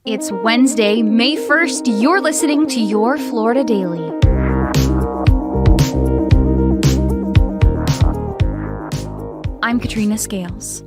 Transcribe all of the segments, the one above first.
It's Wednesday, May 1st. You're listening to Your Florida Daily. I'm Katrina Scales.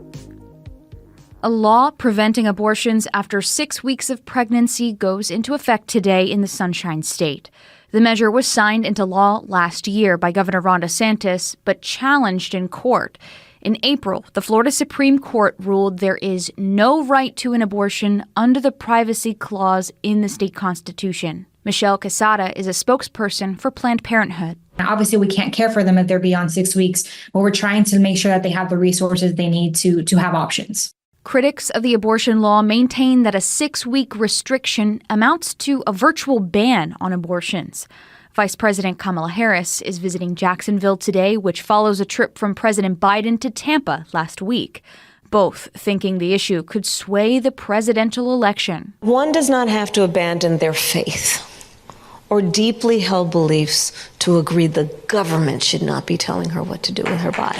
A law preventing abortions after 6 weeks of pregnancy goes into effect today in the Sunshine State. The measure was signed into law last year by Governor Ron DeSantis, but challenged in court. In April, the Florida Supreme Court ruled there is no right to an abortion under the Privacy Clause in the state constitution. Michelle Quesada is a spokesperson for Planned Parenthood. Obviously, we can't care for them if they're beyond 6 weeks, but we're trying to make sure that they have the resources they need to have options. Critics of the abortion law maintain that a 6-week restriction amounts to a virtual ban on abortions. Vice President Kamala Harris is visiting Jacksonville today, which follows a trip from President Biden to Tampa last week, both thinking the issue could sway the presidential election. One does not have to abandon their faith or deeply held beliefs to agree the government should not be telling her what to do with her body.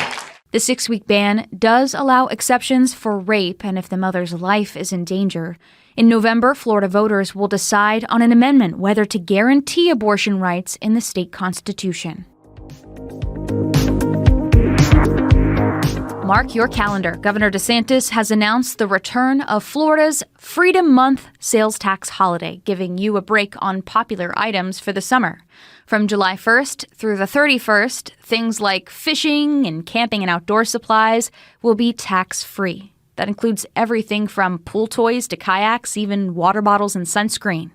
The 6-week ban does allow exceptions for rape and if the mother's life is in danger. In November, Florida voters will decide on an amendment whether to guarantee abortion rights in the state constitution. Mark your calendar. Governor DeSantis has announced the return of Florida's Freedom Month sales tax holiday, giving you a break on popular items for the summer. From July 1st through the 31st, things like fishing and camping and outdoor supplies will be tax-free. That includes everything from pool toys to kayaks, even water bottles and sunscreen.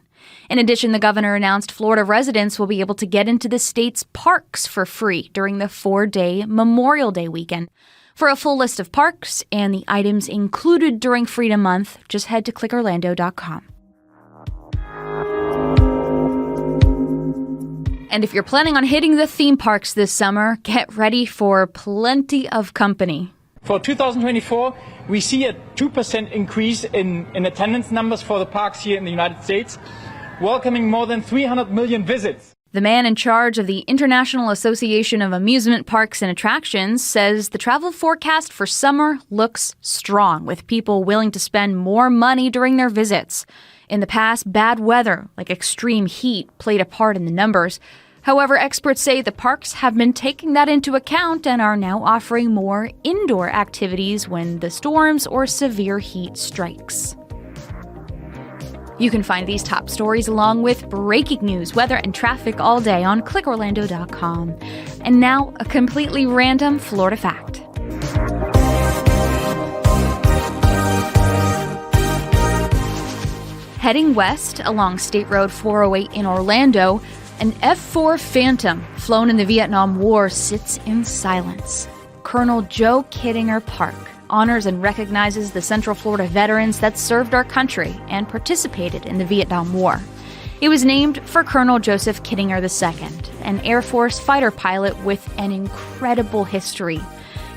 In addition, the governor announced Florida residents will be able to get into the state's parks for free during the 4-day Memorial Day weekend. For a full list of parks and the items included during Freedom Month, just head to clickorlando.com. And if you're planning on hitting the theme parks this summer, get ready for plenty of company. For 2024, we see a 2% increase in attendance numbers for the parks here in the United States, welcoming more than 300 million visits. The man in charge of the International Association of Amusement Parks and Attractions says the travel forecast for summer looks strong, with people willing to spend more money during their visits. In the past, bad weather, like extreme heat, played a part in the numbers. However, experts say the parks have been taking that into account and are now offering more indoor activities when the storms or severe heat strikes. You can find these top stories along with breaking news, weather, and traffic all day on clickorlando.com. And now, a completely random Florida fact. Heading west along State Road 408 in Orlando, an F-4 Phantom flown in the Vietnam War sits in silence. Colonel Joe Kittinger Park honors and recognizes the Central Florida veterans that served our country and participated in the Vietnam War. It was named for Colonel Joseph Kittinger II, an Air Force fighter pilot with an incredible history.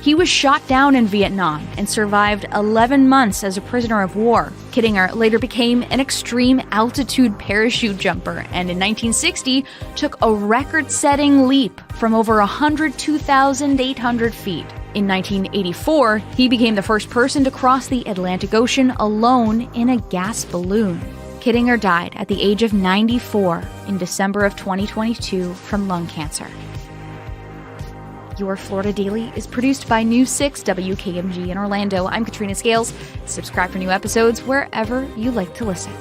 He was shot down in Vietnam and survived 11 months as a prisoner of war. Kittinger later became an extreme altitude parachute jumper and in 1960 took a record-setting leap from over 102,800 feet. In 1984, he became the first person to cross the Atlantic Ocean alone in a gas balloon. Kittinger died at the age of 94 in December of 2022 from lung cancer. Your Florida Daily is produced by News 6 WKMG in Orlando. I'm Katrina Scales. Subscribe for new episodes wherever you like to listen.